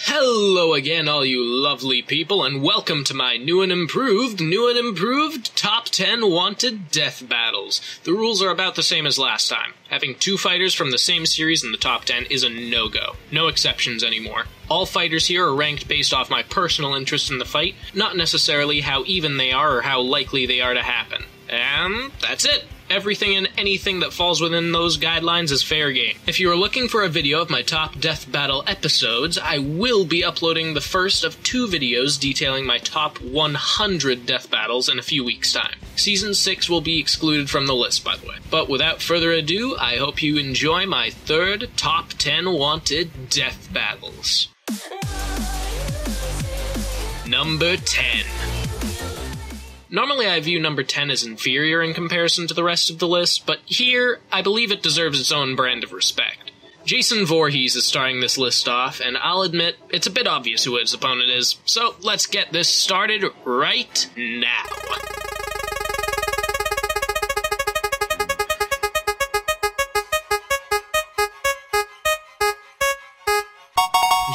Hello again, all you lovely people, and welcome to my new and improved Top 10 Wanted Death Battles. The rules are about the same as last time. Having two fighters from the same series in the top 10 is a no-go. No exceptions anymore. All fighters here are ranked based off my personal interest in the fight, not necessarily how even they are or how likely they are to happen. And that's it. Everything and anything that falls within those guidelines is fair game. If you are looking for a video of my top death battle episodes, I will be uploading the first of 2 videos detailing my top 100 death battles in a few weeks' time. Season 6 will be excluded from the list, by the way. But without further ado, I hope you enjoy my third top 10 wanted death battles. Number 10. Normally I view number 10 as inferior in comparison to the rest of the list, but here, I believe it deserves its own brand of respect. Jason Voorhees is starting this list off, and I'll admit, it's a bit obvious who his opponent is, so let's get this started right now.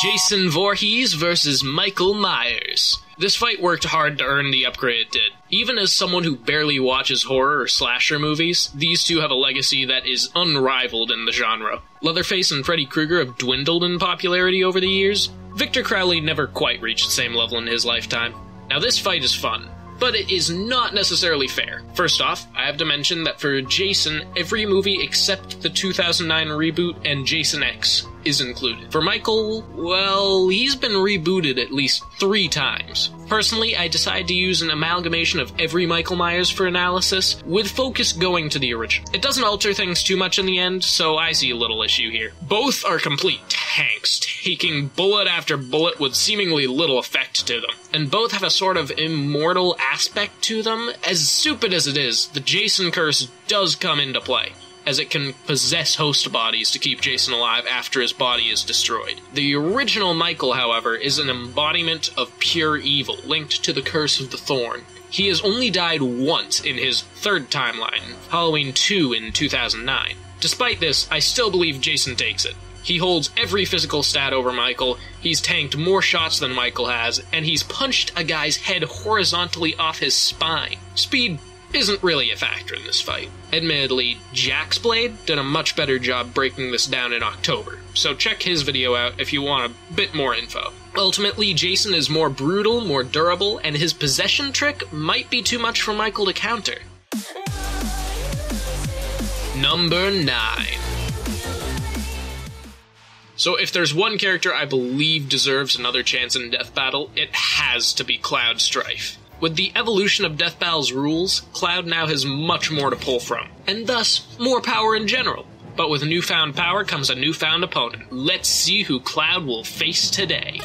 Jason Voorhees versus Michael Myers. This fight worked hard to earn the upgrade it did. Even as someone who barely watches horror or slasher movies, these two have a legacy that is unrivaled in the genre. Leatherface and Freddy Krueger have dwindled in popularity over the years. Victor Crowley never quite reached the same level in his lifetime. Now this fight is fun, but it is not necessarily fair. First off, I have to mention that for Jason, every movie except the 2009 reboot and Jason X is included. For Michael, well, he's been rebooted at least 3 times. Personally, I decided to use an amalgamation of every Michael Myers for analysis, with focus going to the original. It doesn't alter things too much in the end, so I see a little issue here. Both are complete tanks, taking bullet after bullet with seemingly little effect to them. And both have a sort of immortal aspect to them. As stupid as it is, the Jason curse does come into play, as it can possess host bodies to keep Jason alive after his body is destroyed. The original Michael, however, is an embodiment of pure evil, linked to the curse of the Thorn. He has only died once in his third timeline, Halloween 2 in 2009. Despite this, I still believe Jason takes it. He holds every physical stat over Michael, he's tanked more shots than Michael has, and he's punched a guy's head horizontally off his spine. Speed isn't really a factor in this fight. Admittedly, Jack's Blade did a much better job breaking this down in October, so check his video out if you want a bit more info. Ultimately, Jason is more brutal, more durable, and his possession trick might be too much for Michael to counter. Number 9. So if there's one character I believe deserves another chance in Death Battle, it has to be Cloud Strife. With the evolution of Death Battle's rules, Cloud now has much more to pull from, and thus, more power in general. But with newfound power comes a newfound opponent. Let's see who Cloud will face today.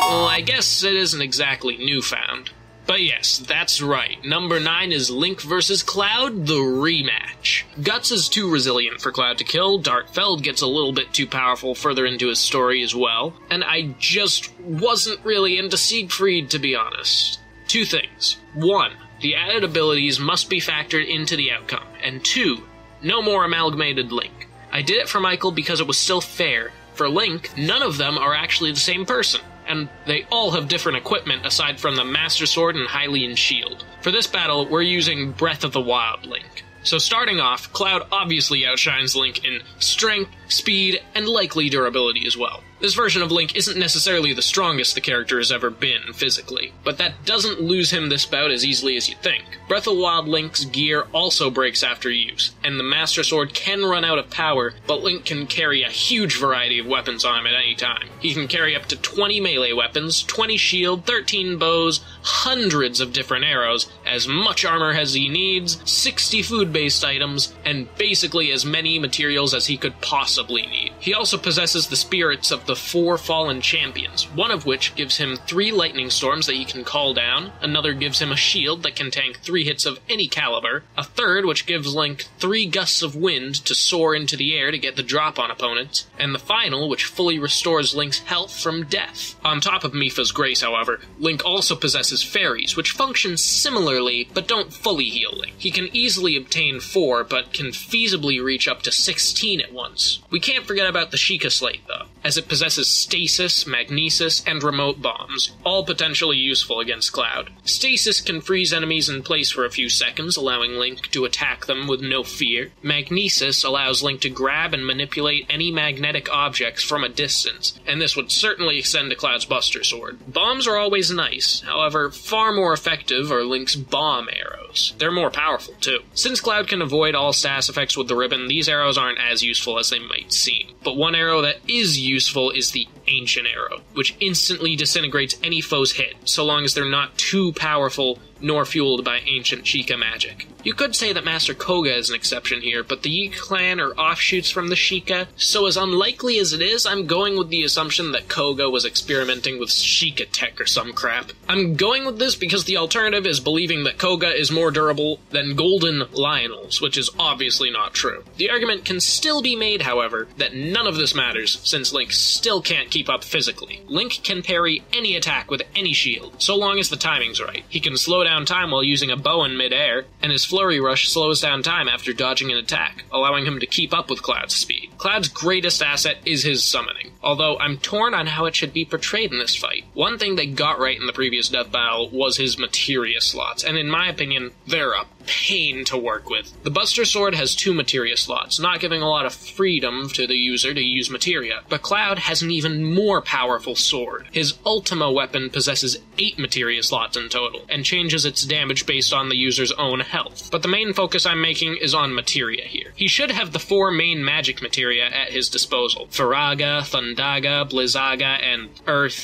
Well, I guess it isn't exactly newfound. But yes, that's right. Number 9 is Link vs. Cloud, the rematch. Guts is too resilient for Cloud to kill, Dark Feld gets a little bit too powerful further into his story as well, and I just wasn't really into Siegfried, to be honest. 2 things. 1, the added abilities must be factored into the outcome, and 2, no more amalgamated Link. I did it for Michael because it was still fair. For Link, none of them are actually the same person, and they all have different equipment aside from the Master Sword and Hylian Shield. For this battle, we're using Breath of the Wild Link. So starting off, Cloud obviously outshines Link in strength, speed, and likely durability as well. This version of Link isn't necessarily the strongest the character has ever been, physically, but that doesn't lose him this bout as easily as you'd think. Breath of the Wild Link's gear also breaks after use, and the Master Sword can run out of power, but Link can carry a huge variety of weapons on him at any time. He can carry up to 20 melee weapons, 20 shield, 13 bows, hundreds of different arrows, as much armor as he needs, 60 food-based items, and basically as many materials as he could possibly possibly need. He also possesses the spirits of the 4 fallen champions, one of which gives him 3 lightning storms that he can call down, another gives him a shield that can tank 3 hits of any caliber, a third which gives Link 3 gusts of wind to soar into the air to get the drop on opponents, and the final which fully restores Link's health from death. On top of Mipha's grace, however, Link also possesses fairies, which function similarly, but don't fully heal Link. He can easily obtain 4, but can feasibly reach up to 16 at once. We can't forget about the Sheikah Slate, though, as it possesses stasis, magnesis, and remote bombs, all potentially useful against Cloud. Stasis can freeze enemies in place for a few seconds, allowing Link to attack them with no fear. Magnesis allows Link to grab and manipulate any magnetic objects from a distance, and this would certainly extend to Cloud's Buster Sword. Bombs are always nice, however, far more effective are Link's bomb arrows. They're more powerful, too. Since Cloud can avoid all status effects with the ribbon, these arrows aren't as useful as they might seem. But one arrow that is useful is the Ancient Arrow, which instantly disintegrates any foe's hit, so long as they're not too powerful nor fueled by ancient Sheikah magic. You could say that Master Koga is an exception here, but the Yi clan are offshoots from the Sheikah, so as unlikely as it is, I'm going with the assumption that Koga was experimenting with Sheikah tech or some crap. I'm going with this because the alternative is believing that Koga is more durable than golden Lionels, which is obviously not true. The argument can still be made, however, that none of this matters, since Link still can't keep up physically. Link can parry any attack with any shield, so long as the timing's right. He can slow down time while using a bow in mid-air, and his Flurry Rush slows down time after dodging an attack, allowing him to keep up with Cloud's speed. Cloud's greatest asset is his summoning, although I'm torn on how it should be portrayed in this fight. One thing they got right in the previous death battle was his materia slots, and in my opinion, they're a pain to work with. The Buster Sword has 2 materia slots, not giving a lot of freedom to the user to use materia, but Cloud has an even more powerful sword. His Ultima weapon possesses 8 materia slots in total, and changes its damage based on the user's own health. But the main focus I'm making is on materia here. He should have the 4 main magic materia at his disposal: Faraga, Thundaga, Blizzaga, and Earth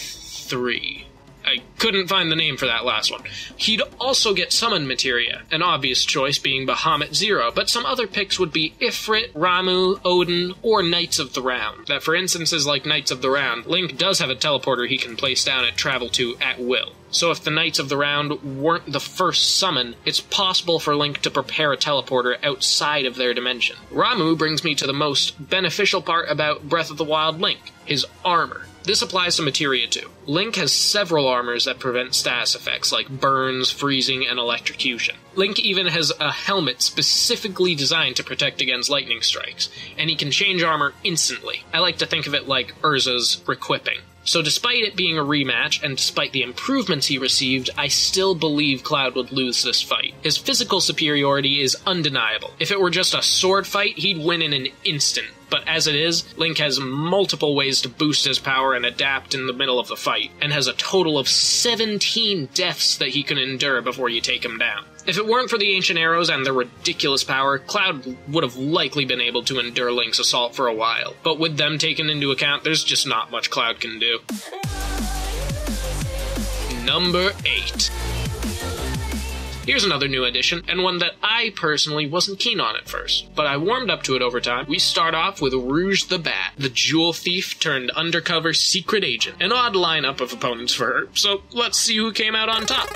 3. I couldn't find the name for that last one. He'd also get summon materia, an obvious choice being Bahamut Zero, but some other picks would be Ifrit, Ramu, Odin, or Knights of the Round. That for instances like Knights of the Round, Link does have a teleporter he can place down and travel to at will. So if the Knights of the Round weren't the first summon, it's possible for Link to prepare a teleporter outside of their dimension. Ramu brings me to the most beneficial part about Breath of the Wild Link, his armor. This applies to materia too. Link has several armors that prevent status effects like burns, freezing, and electrocution. Link even has a helmet specifically designed to protect against lightning strikes, and he can change armor instantly. I like to think of it like Urza's requipping. So despite it being a rematch, and despite the improvements he received, I still believe Cloud would lose this fight. His physical superiority is undeniable. If it were just a sword fight, he'd win in an instant. But as it is, Link has multiple ways to boost his power and adapt in the middle of the fight, and has a total of 17 deaths that he can endure before you take him down. If it weren't for the Ancient Arrows and their ridiculous power, Cloud would have likely been able to endure Link's assault for a while. But with them taken into account, there's just not much Cloud can do. Number 8. Here's another new addition, and one that I personally wasn't keen on at first, but I warmed up to it over time. We start off with Rouge the Bat, the jewel thief turned undercover secret agent. An odd lineup of opponents for her, so let's see who came out on top.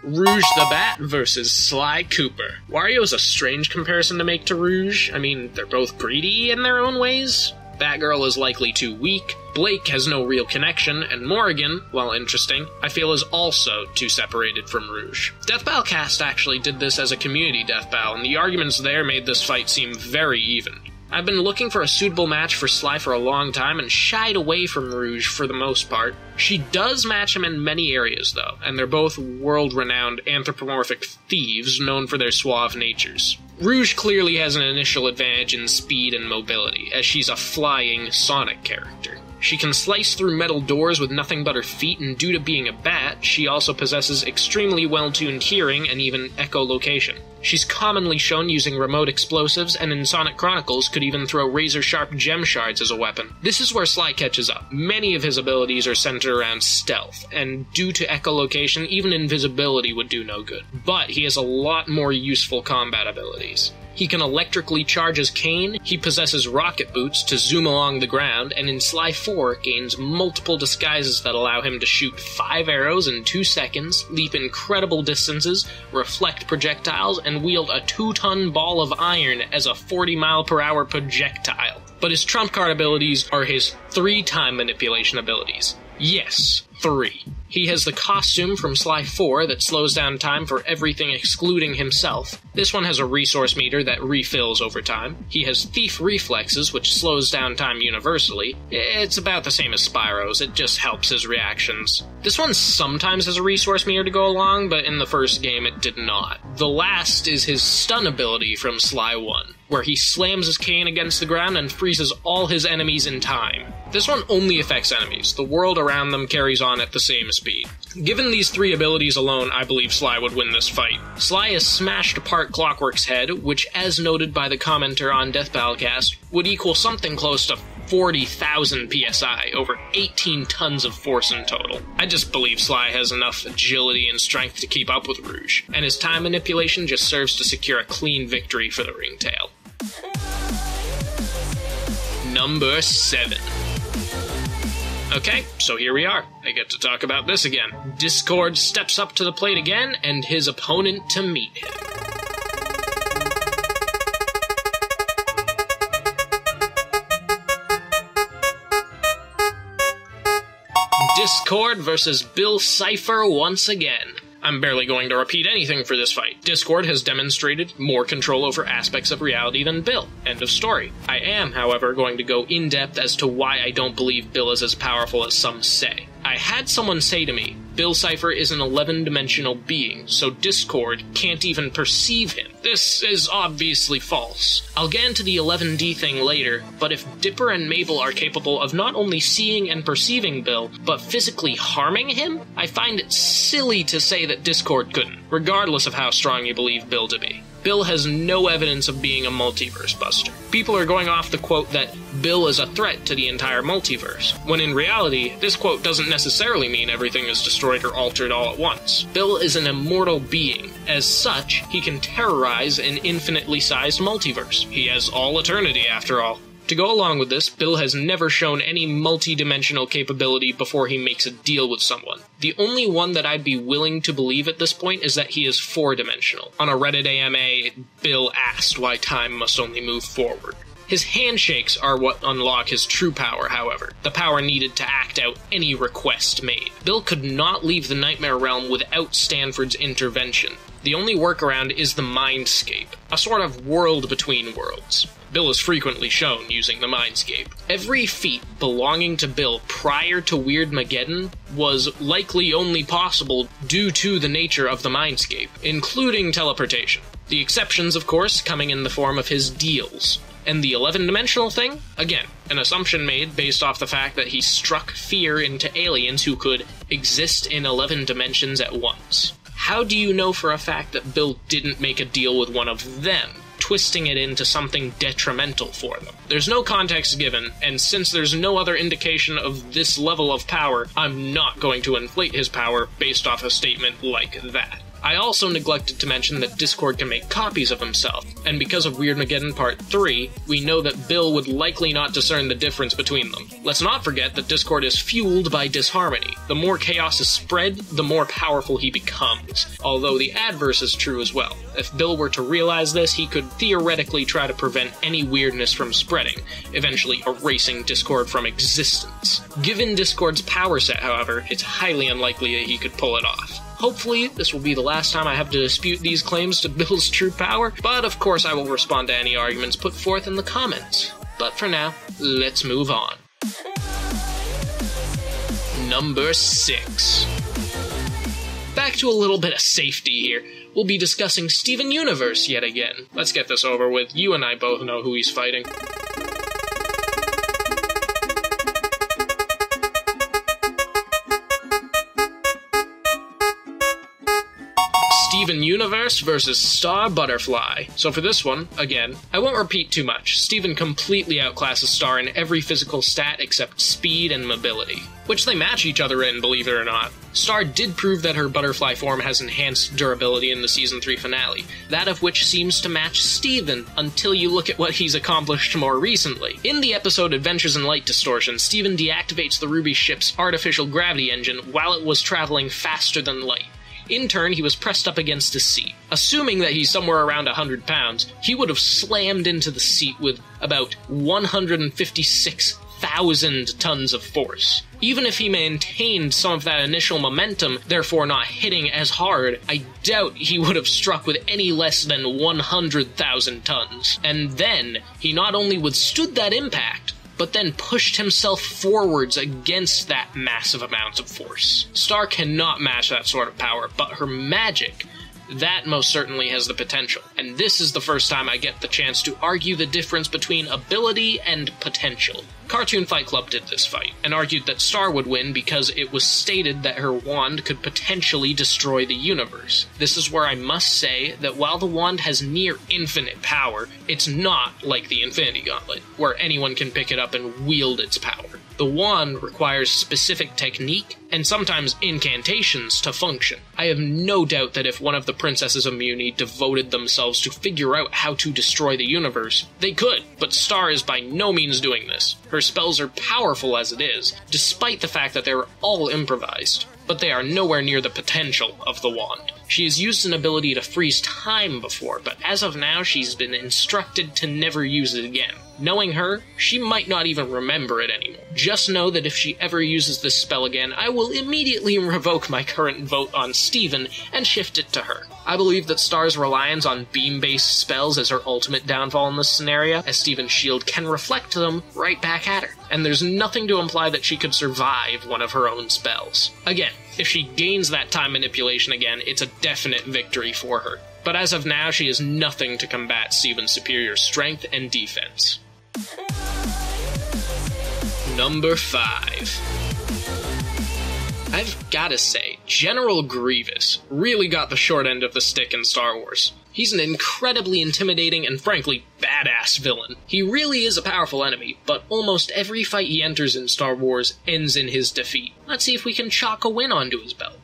Rouge the Bat versus Sly Cooper. Wario's a strange comparison to make to Rouge. I mean, they're both greedy in their own ways. Batgirl is likely too weak, Blake has no real connection, and Morrigan, while interesting, I feel is also too separated from Rouge. Death Battle Cast actually did this as a community death battle, and the arguments there made this fight seem very even. I've been looking for a suitable match for Sly for a long time and shied away from Rouge for the most part. She does match him in many areas though, and they're both world-renowned anthropomorphic thieves known for their suave natures. Rouge clearly has an initial advantage in speed and mobility, as she's a flying Sonic character. She can slice through metal doors with nothing but her feet, and due to being a bat, she also possesses extremely well-tuned hearing and even echolocation. She's commonly shown using remote explosives, and in Sonic Chronicles could even throw razor-sharp gem shards as a weapon. This is where Sly catches up. Many of his abilities are centered around stealth, and due to echolocation, even invisibility would do no good. But he has a lot more useful combat abilities. He can electrically charge his cane, he possesses rocket boots to zoom along the ground, and in Sly 4 gains multiple disguises that allow him to shoot 5 arrows in 2 seconds, leap incredible distances, reflect projectiles, and wield a 2-ton ball of iron as a 40-mile-per-hour projectile. But his trump card abilities are his 3 time manipulation abilities. Yes, 3. He has the costume from Sly 4 that slows down time for everything excluding himself. This one has a resource meter that refills over time. He has Thief Reflexes, which slows down time universally. It's about the same as Spyro's, it just helps his reactions. This one sometimes has a resource meter to go along, but in the first game it did not. The last is his stun ability from Sly 1, where he slams his cane against the ground and freezes all his enemies in time. This one only affects enemies. The world around them carries on at the same speed. Given these 3 abilities alone, I believe Sly would win this fight. Sly has smashed apart Clockwork's head, which, as noted by the commenter on Death Battlecast, would equal something close to 40,000 psi, over 18 tons of force in total. I just believe Sly has enough agility and strength to keep up with Rouge, and his time manipulation just serves to secure a clean victory for the Ringtail. Number 7. Okay, so here we are. I get to talk about this again. Discord steps up to the plate again, and his opponent to meet him. Discord versus Bill Cipher once again. I'm barely going to repeat anything for this fight. Discord has demonstrated more control over aspects of reality than Bill. End of story. I am, however, going to go in-depth as to why I don't believe Bill is as powerful as some say. I had someone say to me, Bill Cipher is an 11-dimensional being, so Discord can't even perceive him. This is obviously false. I'll get into the 11D thing later, but if Dipper and Mabel are capable of not only seeing and perceiving Bill, but physically harming him, I find it silly to say that Discord couldn't, regardless of how strong you believe Bill to be. Bill has no evidence of being a multiverse buster. People are going off the quote that Bill is a threat to the entire multiverse, when in reality, this quote doesn't necessarily mean everything is destroyed or altered all at once. Bill is an immortal being. As such, he can terrorize an infinitely sized multiverse. He has all eternity, after all. To go along with this, Bill has never shown any multi-dimensional capability before he makes a deal with someone. The only one that I'd be willing to believe at this point is that he is 4-dimensional. On a Reddit AMA, Bill asked why time must only move forward. His handshakes are what unlock his true power, however, the power needed to act out any request made. Bill could not leave the Nightmare Realm without Stanford's intervention. The only workaround is the Mindscape, a sort of world between worlds. Bill is frequently shown using the Mindscape. Every feat belonging to Bill prior to Weirdmageddon was likely only possible due to the nature of the Mindscape, including teleportation. The exceptions, of course, coming in the form of his deals. And the 11-dimensional thing? Again, an assumption made based off the fact that he struck fear into aliens who could exist in 11 dimensions at once. How do you know for a fact that Bill didn't make a deal with one of them, twisting it into something detrimental for them? There's no context given, and since there's no other indication of this level of power, I'm not going to inflate his power based off a statement like that. I also neglected to mention that Discord can make copies of himself, and because of Weirdmageddon Part 3, we know that Bill would likely not discern the difference between them. Let's not forget that Discord is fueled by disharmony. The more chaos is spread, the more powerful he becomes, although the adverse is true as well. If Bill were to realize this, he could theoretically try to prevent any weirdness from spreading, eventually erasing Discord from existence. Given Discord's power set, however, it's highly unlikely that he could pull it off. Hopefully, this will be the last time I have to dispute these claims to Bill's true power, but of course I will respond to any arguments put forth in the comments. But for now, let's move on. Number 6. Back to a little bit of safety here. We'll be discussing Steven Universe yet again. Let's get this over with. You and I both know who he's fighting. Steven Universe versus Star Butterfly. So for this one, again, I won't repeat too much. Steven completely outclasses Star in every physical stat except speed and mobility, which they match each other in, believe it or not. Star did prove that her butterfly form has enhanced durability in the Season 3 finale, that of which seems to match Steven, until you look at what he's accomplished more recently. In the episode Adventures in Light Distortion, Steven deactivates the Ruby ship's artificial gravity engine while it was traveling faster than light. In turn, he was pressed up against a seat. Assuming that he's somewhere around 100 pounds, he would have slammed into the seat with about 156,000 tons of force. Even if he maintained some of that initial momentum, therefore not hitting as hard, I doubt he would have struck with any less than 100,000 tons. And then, he not only withstood that impact, but then pushed himself forwards against that massive amount of force. Star cannot match that sort of power, but her magic, that most certainly has the potential. And this is the first time I get the chance to argue the difference between ability and potential. Cartoon Fight Club did this fight, and argued that Star would win because it was stated that her wand could potentially destroy the universe. This is where I must say that while the wand has near infinite power, it's not like the Infinity Gauntlet, where anyone can pick it up and wield its power. The wand requires specific technique, and sometimes incantations, to function. I have no doubt that if one of the princesses of Muni devoted themselves to figure out how to destroy the universe, they could, but Star is by no means doing this. Her spells are powerful as it is, despite the fact that they are all improvised, but they are nowhere near the potential of the wand. She has used an ability to freeze time before, but as of now she's been instructed to never use it again. Knowing her, she might not even remember it anymore. Just know that if she ever uses this spell again, I will immediately revoke my current vote on Steven and shift it to her. I believe that Star's reliance on beam-based spells as her ultimate downfall in this scenario, as Steven's shield can reflect them right back at her, and there's nothing to imply that she could survive one of her own spells. Again, if she gains that time manipulation again, it's a definite victory for her. But as of now, she is nothing to combat Steven's superior strength and defense. Number 5. I've gotta say, General Grievous really got the short end of the stick in Star Wars. He's an incredibly intimidating and frankly badass villain. He really is a powerful enemy, but almost every fight he enters in Star Wars ends in his defeat. Let's see if we can chalk a win onto his belt.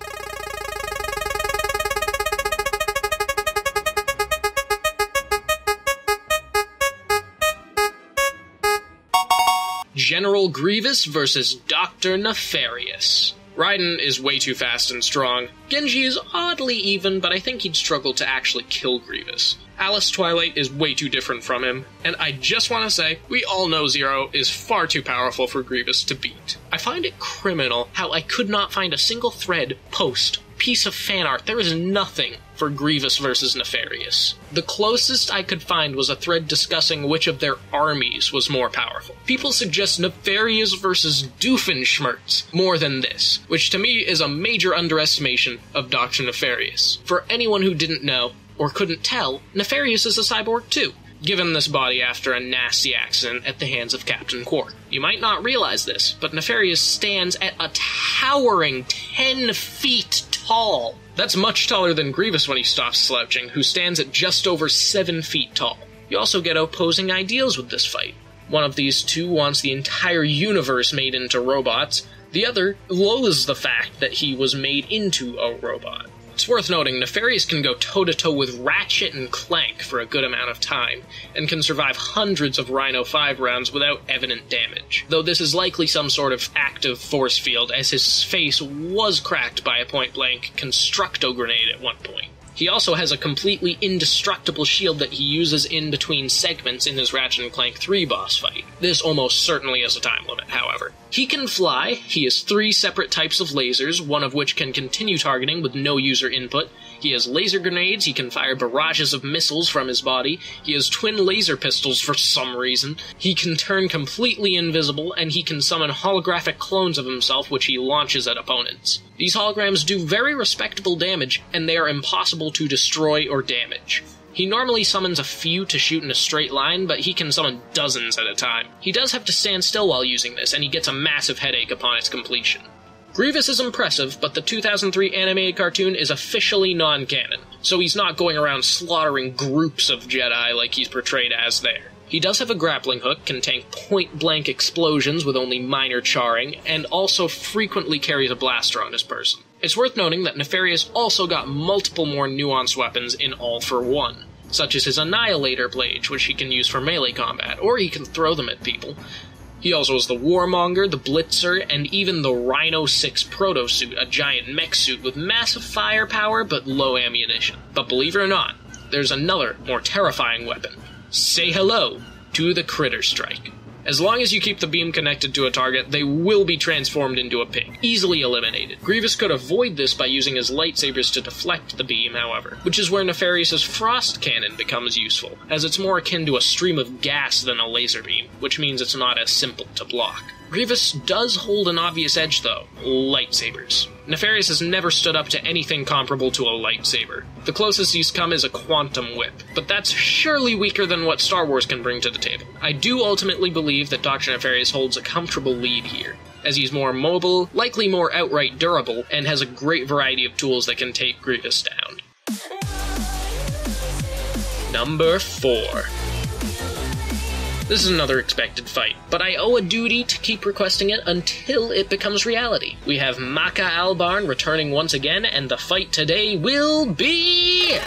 General Grievous versus Dr Nefarious. Raiden is way too fast and strong. Genji is oddly even, but I think he'd struggle to actually kill Grievous. Alice Twilight is way too different from him, and I just want to say, we all know Zero is far too powerful for Grievous to beat. I find it criminal how I could not find a single thread, post, piece of fan art, there is nothing for Grievous versus Nefarious. The closest I could find was a thread discussing which of their armies was more powerful. People suggest Nefarious versus Doofenshmirtz more than this, which to me is a major underestimation of Dr. Nefarious. For anyone who didn't know, or couldn't tell, Nefarious is a cyborg too, given this body after a nasty accident at the hands of Captain Quark. You might not realize this, but Nefarious stands at a towering 10 feet tall. That's much taller than Grievous when he stops slouching, who stands at just over 7 feet tall. You also get opposing ideals with this fight. One of these two wants the entire universe made into robots, the other loathes the fact that he was made into a robot. It's worth noting, Nefarious can go toe-to-toe with Ratchet and Clank for a good amount of time, and can survive hundreds of Rhino 5 rounds without evident damage, though this is likely some sort of active force field, as his face was cracked by a point-blank Constructo grenade at one point. He also has a completely indestructible shield that he uses in between segments in his Ratchet & Clank 3 boss fight. This almost certainly has a time limit, however. He can fly, he has 3 separate types of lasers, one of which can continue targeting with no user input. He has laser grenades, he can fire barrages of missiles from his body, he has twin laser pistols for some reason, he can turn completely invisible, and he can summon holographic clones of himself which he launches at opponents. These holograms do very respectable damage, and they are impossible to destroy or damage. He normally summons a few to shoot in a straight line, but he can summon dozens at a time. He does have to stand still while using this, and he gets a massive headache upon its completion. Grievous is impressive, but the 2003 animated cartoon is officially non-canon. so he's not going around slaughtering groups of Jedi like he's portrayed as there. He does have a grappling hook, can tank point-blank explosions with only minor charring, and also frequently carries a blaster on his person. It's worth noting that Nefarious also got multiple more nuanced weapons in All for One, such as his Annihilator Blade, which he can use for melee combat, or he can throw them at people. He also has the Warmonger, the Blitzer, and even the Rhino 6 Proto-Suit, a giant mech suit with massive firepower but low ammunition. But believe it or not, there's another, more terrifying weapon. Say hello to the Critter Strike. As long as you keep the beam connected to a target, they will be transformed into a pig, easily eliminated. Grievous could avoid this by using his lightsabers to deflect the beam, however, which is where Nefarious's Frost Cannon becomes useful, as it's more akin to a stream of gas than a laser beam, which means it's not as simple to block. Grievous does hold an obvious edge, though: lightsabers. Nefarious has never stood up to anything comparable to a lightsaber. The closest he's come is a quantum whip, but that's surely weaker than what Star Wars can bring to the table. I do ultimately believe that Dr. Nefarious holds a comfortable lead here, as he's more mobile, likely more outright durable, and has a great variety of tools that can take Grievous down. Number 4. This is another expected fight, but I owe a duty to keep requesting it until it becomes reality. We have Maka Albarn returning once again, and the fight today will be...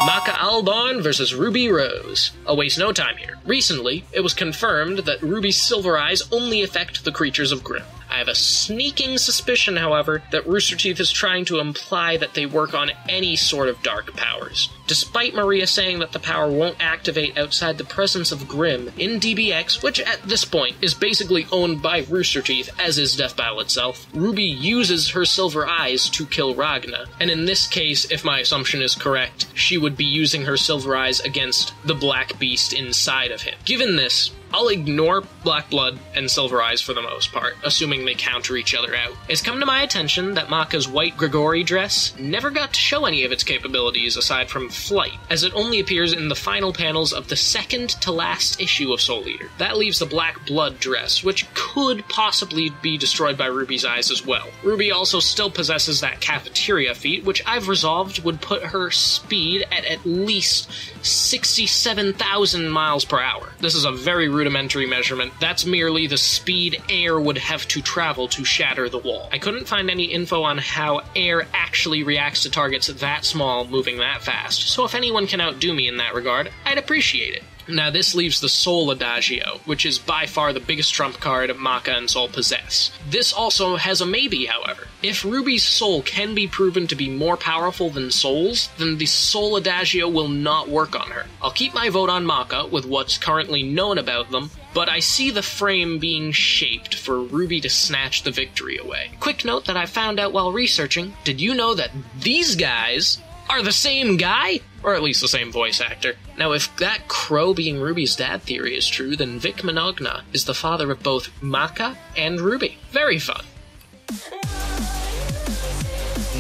Maka Albarn versus Ruby Rose. I'll waste no time here. Recently, it was confirmed that Ruby's silver eyes only affect the creatures of Grimm. I have a sneaking suspicion, however, that Rooster Teeth is trying to imply that they work on any sort of dark powers. Despite Maria saying that the power won't activate outside the presence of Grimm, in DBX, which at this point is basically owned by Rooster Teeth, as is Death Battle itself, Ruby uses her silver eyes to kill Ragna, and in this case, if my assumption is correct, she would be using her silver eyes against the Black Beast inside of him. Given this, I'll ignore Black Blood and Silver Eyes for the most part, assuming they counter each other out. It's come to my attention that Maka's white Grigori dress never got to show any of its capabilities aside from flight, as it only appears in the final panels of the second to last issue of Soul Eater. That leaves the Black Blood dress, which could possibly be destroyed by Ruby's eyes as well. Ruby also still possesses that cafeteria feat, which I've resolved would put her speed at least 67,000 miles per hour. This is a very rudimentary measurement. That's merely the speed air would have to travel to shatter the wall. I couldn't find any info on how air actually reacts to targets that small moving that fast, so if anyone can outdo me in that regard, I'd appreciate it. Now this leaves the Soul Adagio, which is by far the biggest trump card Maka and Soul possess. This also has a maybe, however. If Ruby's soul can be proven to be more powerful than Soul's, then the Soul Adagio will not work on her. I'll keep my vote on Maka with what's currently known about them, but I see the frame being shaped for Ruby to snatch the victory away. Quick note that I found out while researching, did you know that these guys are the same guy? Or at least the same voice actor. Now, if that Crow being Ruby's dad theory is true, then Vic Mignogna is the father of both Maka and Ruby. Very fun.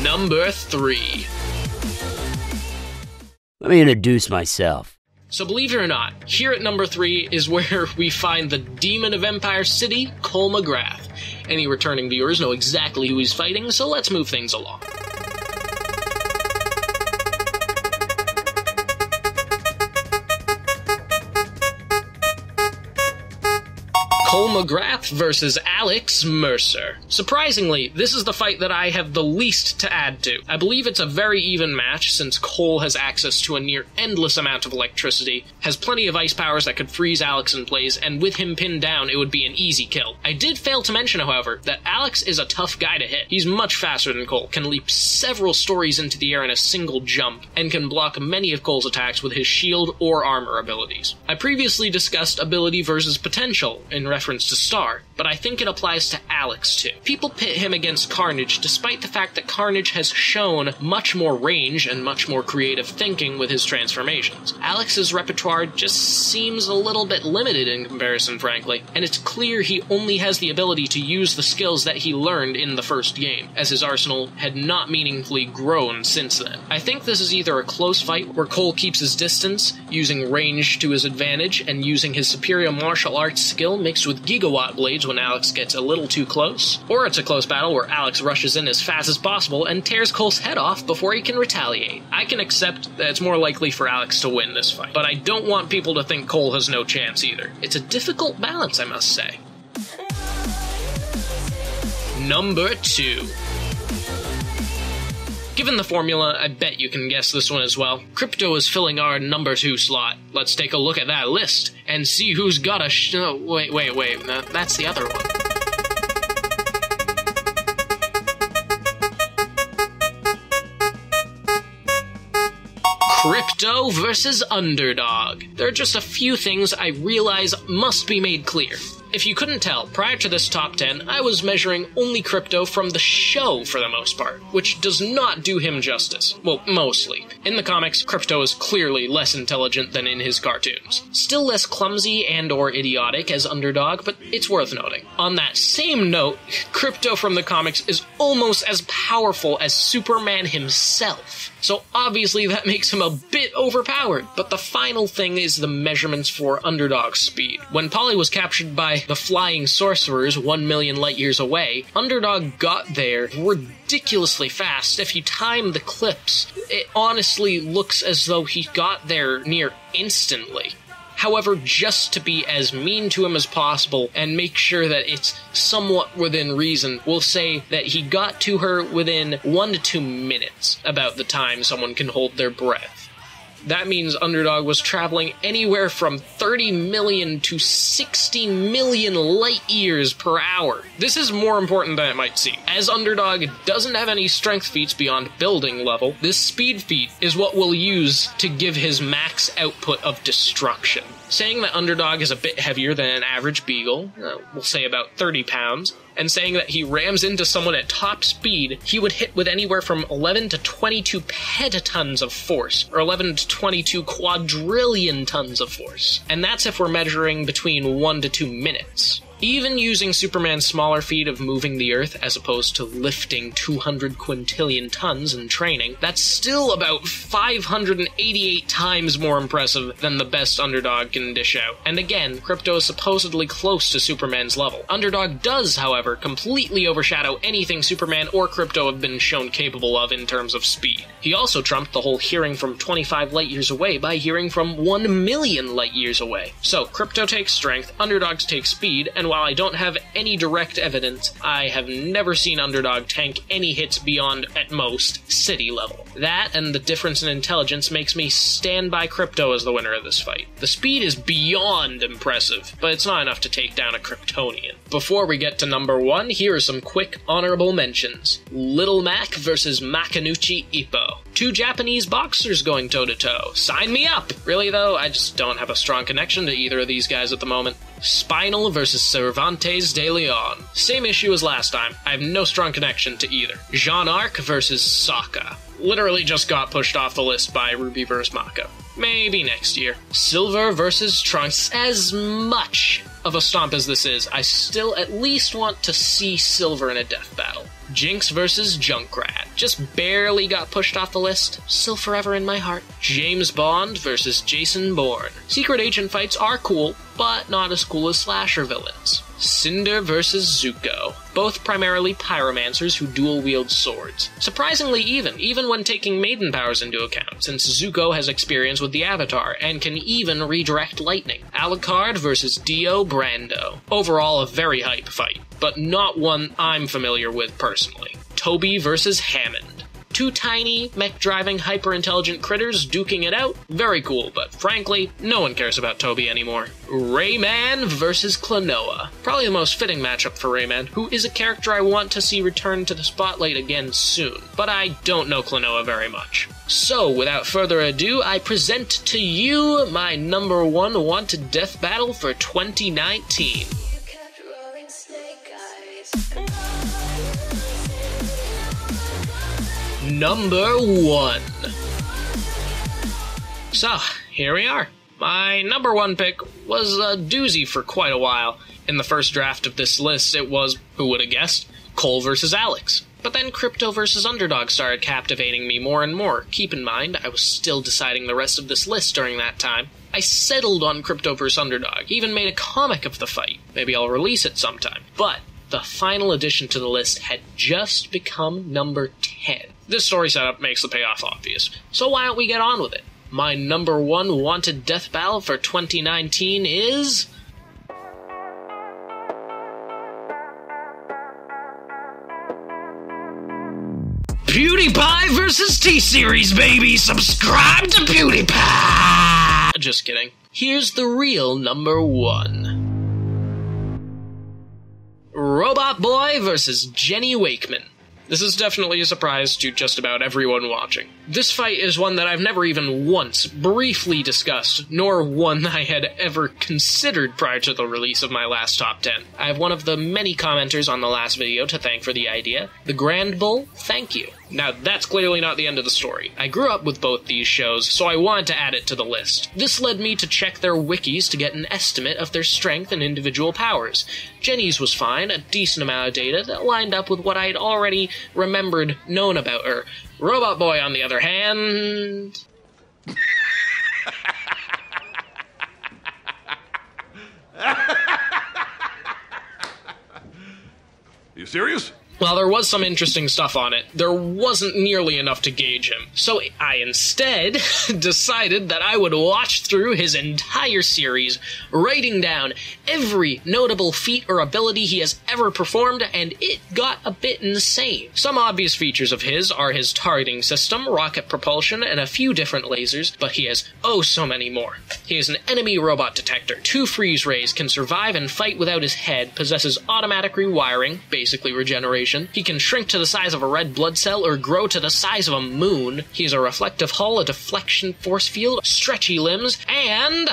Number 3. Let me introduce myself. So believe it or not, here at number 3 is where we find the Demon of Empire City, Cole McGrath. Any returning viewers know exactly who he's fighting, so let's move things along. Cole McGrath versus Alex Mercer. Surprisingly, this is the fight that I have the least to add to. I believe it's a very even match since Cole has access to a near endless amount of electricity, has plenty of ice powers that could freeze Alex in place, and with him pinned down, it would be an easy kill. I did fail to mention, however, that Alex is a tough guy to hit. He's much faster than Cole, can leap several stories into the air in a single jump, and can block many of Cole's attacks with his shield or armor abilities. I previously discussed ability versus potential in reference reference to Star, but I think it applies to Alex too. People pit him against Carnage despite the fact that Carnage has shown much more range and much more creative thinking with his transformations. Alex's repertoire just seems a little bit limited in comparison, frankly, and it's clear he only has the ability to use the skills that he learned in the first game, as his arsenal had not meaningfully grown since then. I think this is either a close fight where Cole keeps his distance, using range to his advantage, and using his superior martial arts skill mixed with gigawatt blades when Alex gets a little too close, or it's a close battle where Alex rushes in as fast as possible and tears Cole's head off before he can retaliate. I can accept that it's more likely for Alex to win this fight, but I don't want people to think Cole has no chance either. It's a difficult balance, I must say. Number 2. Given the formula, I bet you can guess this one as well. Crypto is filling our number 2 slot. Let's take a look at that list and see who's got a wait, no, that's the other one. Crypto versus Underdog. There are just a few things I realize must be made clear. If you couldn't tell, prior to this top 10, I was measuring only Crypto from the show for the most part, which does not do him justice. Well, mostly. In the comics, Crypto is clearly less intelligent than in his cartoons. Still less clumsy and or idiotic as Underdog, but it's worth noting. On that same note, Crypto from the comics is almost as powerful as Superman himself. So obviously that makes him a bit overpowered. But the final thing is the measurements for Underdog's speed. When Polly was captured by the flying sorcerers 1 million light years away, Underdog got there ridiculously fast. If you time the clips, it honestly looks as though he got there near instantly. However, just to be as mean to him as possible and make sure that it's somewhat within reason, we'll say that he got to her within 1 to 2 minutes, about the time someone can hold their breath. That means Underdog was traveling anywhere from 30 million to 60 million light years per hour. This is more important than it might seem. As Underdog doesn't have any strength feats beyond building level, this speed feat is what we'll use to give his max output of destruction. Saying that Underdog is a bit heavier than an average beagle, we'll say about 30 pounds, and saying that he rams into someone at top speed, he would hit with anywhere from 11 to 22 petatons of force, or 11 to 22 quadrillion tons of force. And that's if we're measuring between 1 to 2 minutes. Even using Superman's smaller feat of moving the Earth as opposed to lifting 200 quintillion tons in training, that's still about 588 times more impressive than the best Underdog can dish out. And again, Crypto is supposedly close to Superman's level. Underdog does, however, completely overshadow anything Superman or Crypto have been shown capable of in terms of speed. He also trumped the whole hearing from 25 light years away by hearing from 1 million light years away. So, Crypto takes strength, Underdogs take speed, and while I don't have any direct evidence, I have never seen Underdog tank any hits beyond, at most, city level. That and the difference in intelligence makes me stand by Crypto as the winner of this fight. The speed is beyond impressive, but it's not enough to take down a Kryptonian. Before we get to number 1, here are some quick honorable mentions. Little Mac versus Makanuchi Ippo. 2 Japanese boxers going toe-to-toe. Sign me up! Really though, I just don't have a strong connection to either of these guys at the moment. Spinal versus Cervantes de Leon. Same issue as last time. I have no strong connection to either. Jean Arc versus Sokka. Literally just got pushed off the list by Ruby vs. Maka. Maybe next year. Silver versus Trunks. As much of a stomp as this is, I still at least want to see Silver in a death battle. Jinx versus Junkrat. Just barely got pushed off the list. Still forever in my heart. James Bond versus Jason Bourne. Secret agent fights are cool, but not as cool as slasher villains. Cinder versus Zuko. Both primarily pyromancers who dual-wield swords. Surprisingly even when taking maiden powers into account, since Zuko has experience with the Avatar and can even redirect lightning. Alucard versus Dio Brando. Overall, a very hype fight, but not one I'm familiar with personally. Toby versus Hammond. 2 tiny, mech-driving, hyper-intelligent critters duking it out? Very cool, but frankly, no one cares about Toby anymore. Rayman versus Klonoa. Probably the most fitting matchup for Rayman, who is a character I want to see return to the spotlight again soon, but I don't know Klonoa very much. So, without further ado, I present to you my number 1 wanted death battle for 2019. number 1. So, here we are. My number 1 pick was a doozy for quite a while. In the first draft of this list, it was, who would have guessed, Cole versus Alex. But then Crypto versus Underdog started captivating me more and more. Keep in mind, I was still deciding the rest of this list during that time. I settled on Crypto versus Underdog, even made a comic of the fight. Maybe I'll release it sometime. But the final addition to the list had just become number 10. This story setup makes the payoff obvious, so why don't we get on with it? My number 1 wanted death battle for 2019 is... PewDiePie versus T-Series, baby! Subscribe to PewDiePie! Just kidding. Here's the real number 1. Robot Boy versus Jenny Wakeman. This is definitely a surprise to just about everyone watching. This fight is one that I've never even once briefly discussed, nor one I had ever considered prior to the release of my last top 10. I have one of the many commenters on the last video to thank for the idea. The Grand Bull, thank you. Now, that's clearly not the end of the story. I grew up with both these shows, so I wanted to add it to the list. This led me to check their wikis to get an estimate of their strength and individual powers. Jenny's was fine, a decent amount of data that lined up with what I'd already known about her. Robot Boy, on the other hand... You serious? While there was some interesting stuff on it, there wasn't nearly enough to gauge him. So I instead decided that I would watch through his entire series, writing down every notable feat or ability he has ever performed, and it got a bit insane. Some obvious features of his are his targeting system, rocket propulsion, and a few different lasers, but he has oh so many more. He is an enemy robot detector, 2 freeze rays, can survive and fight without his head, possesses automatic rewiring, basically regeneration. He can shrink to the size of a red blood cell or grow to the size of a moon. He has a reflective hull, a deflection force field, stretchy limbs, and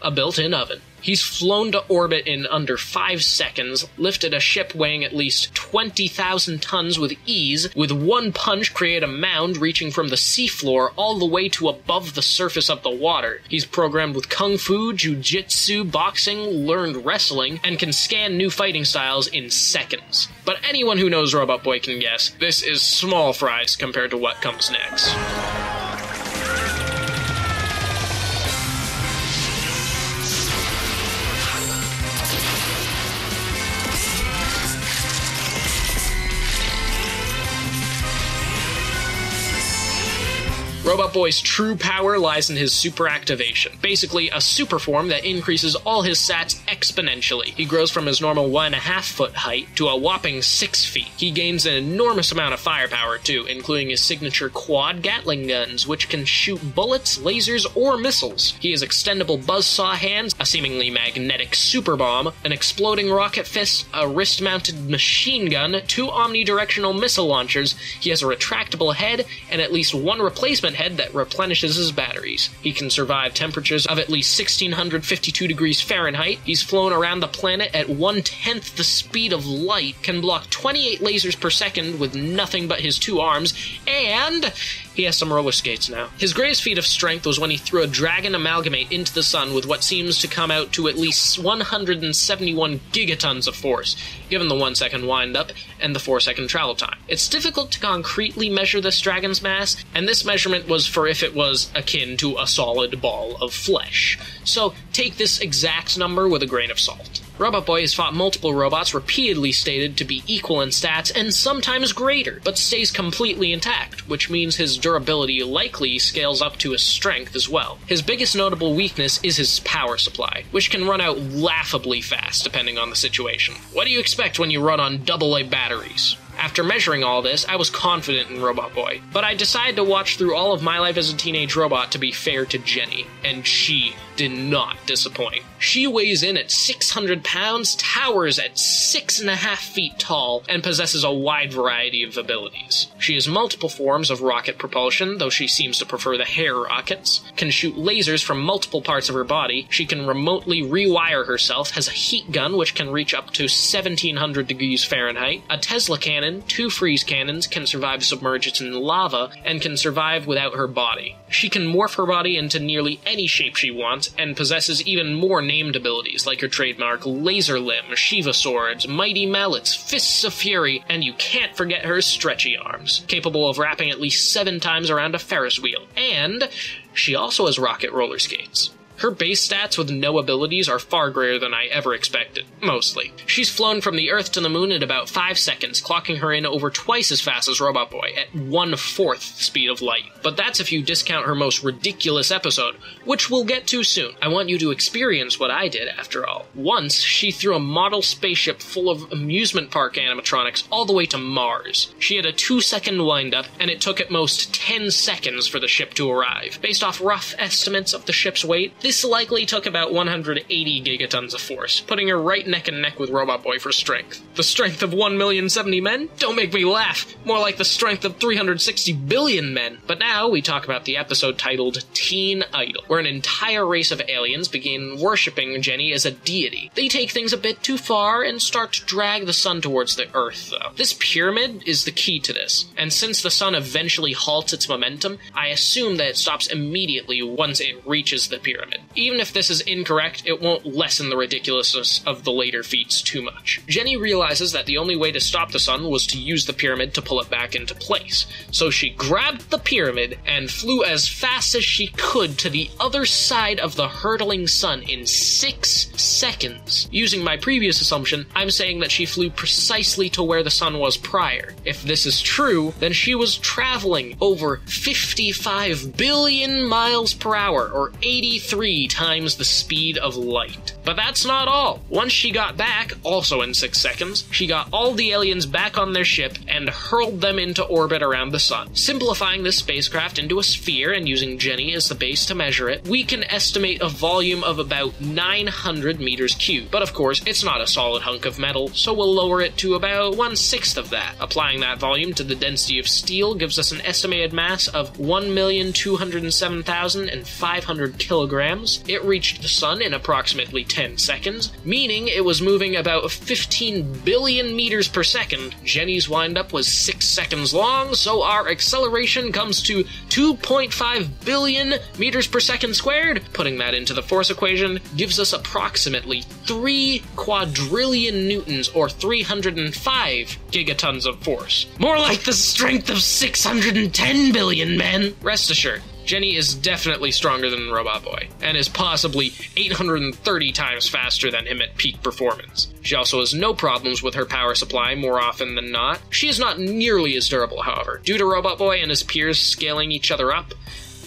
a built-in oven. He's flown to orbit in under 5 seconds, lifted a ship weighing at least 20,000 tons with ease, with one punch create a mound reaching from the seafloor all the way to above the surface of the water. He's programmed with kung fu, jiu-jitsu, boxing, learned wrestling, and can scan new fighting styles in seconds. But anyone who knows Robot Boy can guess, this is small fries compared to what comes next. Robot Boy's true power lies in his super activation, basically a super form that increases all his stats exponentially. He grows from his normal 1.5 foot height to a whopping 6 feet. He gains an enormous amount of firepower too, including his signature quad Gatling guns, which can shoot bullets, lasers, or missiles. He has extendable buzzsaw hands, a seemingly magnetic super bomb, an exploding rocket fist, a wrist-mounted machine gun, 2 omnidirectional missile launchers. He has a retractable head, and at least 1 replacement head that replenishes his batteries. He can survive temperatures of at least 1652 degrees Fahrenheit. He's flown around the planet at 1/10 the speed of light, can block 28 lasers per second with nothing but his 2 arms, and he has some roller skates now. His greatest feat of strength was when he threw a dragon amalgamate into the sun with what seems to come out to at least 171 gigatons of force, given the 1 second wind-up and the 4 second travel time. It's difficult to concretely measure this dragon's mass, and this measurement was for if it was akin to a solid ball of flesh. So take this exact number with a grain of salt. Robot Boy has fought multiple robots repeatedly stated to be equal in stats and sometimes greater, but stays completely intact, which means his durability likely scales up to his strength as well. His biggest notable weakness is his power supply, which can run out laughably fast depending on the situation. What do you expect when you run on AA batteries? After measuring all this, I was confident in Robot Boy, but I decided to watch through all of My Life as a Teenage Robot to be fair to Jenny, and she did not disappoint. She weighs in at 600 pounds, towers at 6.5 feet tall, and possesses a wide variety of abilities. She has multiple forms of rocket propulsion, though she seems to prefer the hair rockets, can shoot lasers from multiple parts of her body, she can remotely rewire herself, has a heat gun which can reach up to 1700 degrees Fahrenheit, a Tesla cannon cannon, 2 freeze cannons, can survive submerged in lava, and can survive without her body. She can morph her body into nearly any shape she wants, and possesses even more named abilities like her trademark Laser Limb, Shiva Swords, Mighty Mallets, Fists of Fury, and you can't forget her stretchy arms, capable of wrapping at least 7 times around a Ferris wheel. And she also has rocket roller skates. Her base stats with no abilities are far greater than I ever expected, mostly. She's flown from the Earth to the Moon in about 5 seconds, clocking her in over twice as fast as Robot Boy, at 1/4 the speed of light. But that's if you discount her most ridiculous episode, which we'll get to soon. I want you to experience what I did, after all. Once, she threw a model spaceship full of amusement park animatronics all the way to Mars. She had a 2-second wind-up, and it took at most 10 seconds for the ship to arrive. Based off rough estimates of the ship's weight, this likely took about 180 gigatons of force, putting her right neck and neck with Robot Boy for strength. The strength of 1,070 men? Don't make me laugh! More like the strength of 360 billion men! But now we talk about the episode titled Teen Idol, where an entire race of aliens begin worshipping Jenny as a deity. They take things a bit too far and start to drag the sun towards the Earth, though. This pyramid is the key to this, and since the sun eventually halts its momentum, I assume that it stops immediately once it reaches the pyramid. Even if this is incorrect, it won't lessen the ridiculousness of the later feats too much. Jenny realizes that the only way to stop the sun was to use the pyramid to pull it back into place. So she grabbed the pyramid and flew as fast as she could to the other side of the hurtling sun in 6 seconds. Using my previous assumption, I'm saying that she flew precisely to where the sun was prior. If this is true, then she was traveling over 55 billion miles per hour, or 83 times the speed of light. But that's not all. Once she got back, also in 6 seconds, she got all the aliens back on their ship and hurled them into orbit around the sun. Simplifying this spacecraft into a sphere and using Jenny as the base to measure it, we can estimate a volume of about 900 meters cubed. But of course, it's not a solid hunk of metal, so we'll lower it to about 1/6 of that. Applying that volume to the density of steel gives us an estimated mass of 1,207,500 kilograms. It reached the sun in approximately 10 seconds, meaning it was moving about 15 billion meters per second. Jenny's windup was 6 seconds long, so our acceleration comes to 2.5 billion meters per second squared. Putting that into the force equation gives us approximately 3 quadrillion newtons, or 305 gigatons of force. More like the strength of 610 billion men! Rest assured, Jenny is definitely stronger than Robot Boy, and is possibly 830 times faster than him at peak performance. She also has no problems with her power supply more often than not. She is not nearly as durable, however. Due to Robot Boy and his peers scaling each other up,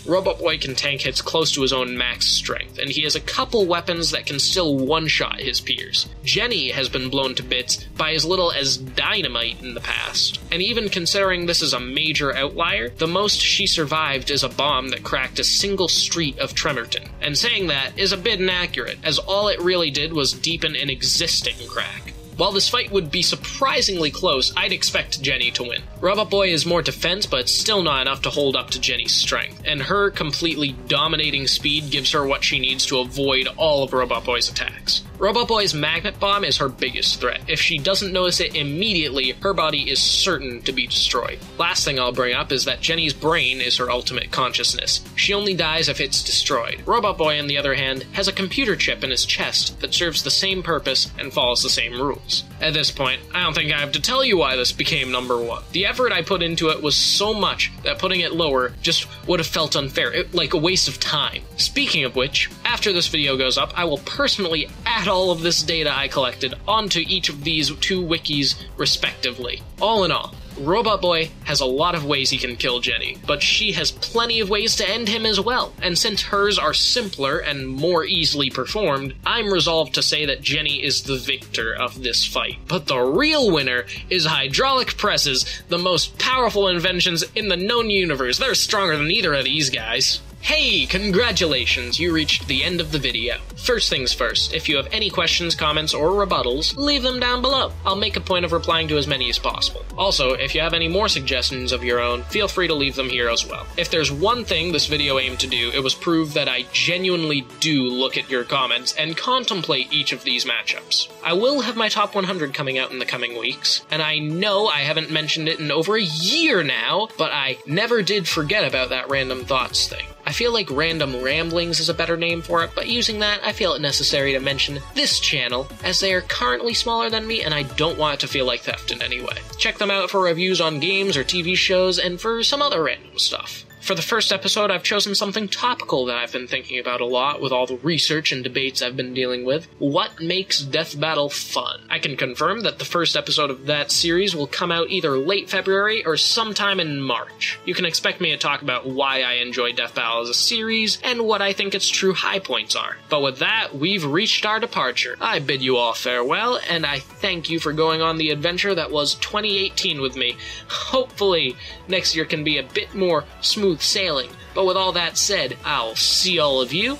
Robot Boy can tank hits close to his own max strength, and he has a couple weapons that can still one-shot his peers. Jenny has been blown to bits by as little as dynamite in the past, and even considering this is a major outlier, the most she survived is a bomb that cracked a single street of Tremorton. And saying that is a bit inaccurate, as all it really did was deepen an existing crack. While this fight would be surprisingly close, I'd expect Jenny to win. Robot Boy is more defense, but still not enough to hold up to Jenny's strength, and her completely dominating speed gives her what she needs to avoid all of Robot Boy's attacks. Robot Boy's magnet bomb is her biggest threat. If she doesn't notice it immediately, her body is certain to be destroyed. Last thing I'll bring up is that Jenny's brain is her ultimate consciousness. She only dies if it's destroyed. Robot Boy, on the other hand, has a computer chip in his chest that serves the same purpose and follows the same rules. At this point, I don't think I have to tell you why this became number 1. The effort I put into it was so much that putting it lower just would have felt unfair, like a waste of time. Speaking of which, after this video goes up, I will personally add all of this data I collected onto each of these 2 wikis respectively. All in all, Robot Boy has a lot of ways he can kill Jenny, but she has plenty of ways to end him as well, and since hers are simpler and more easily performed, I'm resolved to say that Jenny is the victor of this fight. But the real winner is hydraulic presses, the most powerful inventions in the known universe. They're stronger than either of these guys. Hey, congratulations, you reached the end of the video. First things first, if you have any questions, comments, or rebuttals, leave them down below. I'll make a point of replying to as many as possible. Also, if you have any more suggestions of your own, feel free to leave them here as well. If there's one thing this video aimed to do, it was prove that I genuinely do look at your comments and contemplate each of these matchups. I will have my top 100 coming out in the coming weeks, and I know I haven't mentioned it in over a year now, but I never did forget about that random thoughts thing. I feel like random ramblings is a better name for it, but using that, I feel it necessary to mention this channel, as they are currently smaller than me and I don't want it to feel like theft in any way. Check them out for reviews on games or TV shows and for some other random stuff. For the first episode, I've chosen something topical that I've been thinking about a lot with all the research and debates I've been dealing with. What makes Death Battle fun? I can confirm that the first episode of that series will come out either late February or sometime in March. You can expect me to talk about why I enjoy Death Battle as a series and what I think its true high points are. But with that, we've reached our departure. I bid you all farewell, and I thank you for going on the adventure that was 2018 with me. Hopefully, next year can be a bit more smooth sailing. But with all that said, I'll see all of you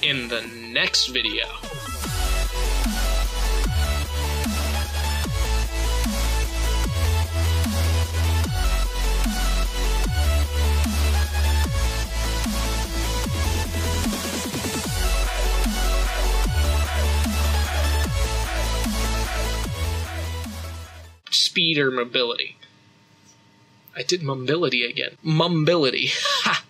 in the next video. Speed or mobility? I did mobility again. Mumbility. Ha!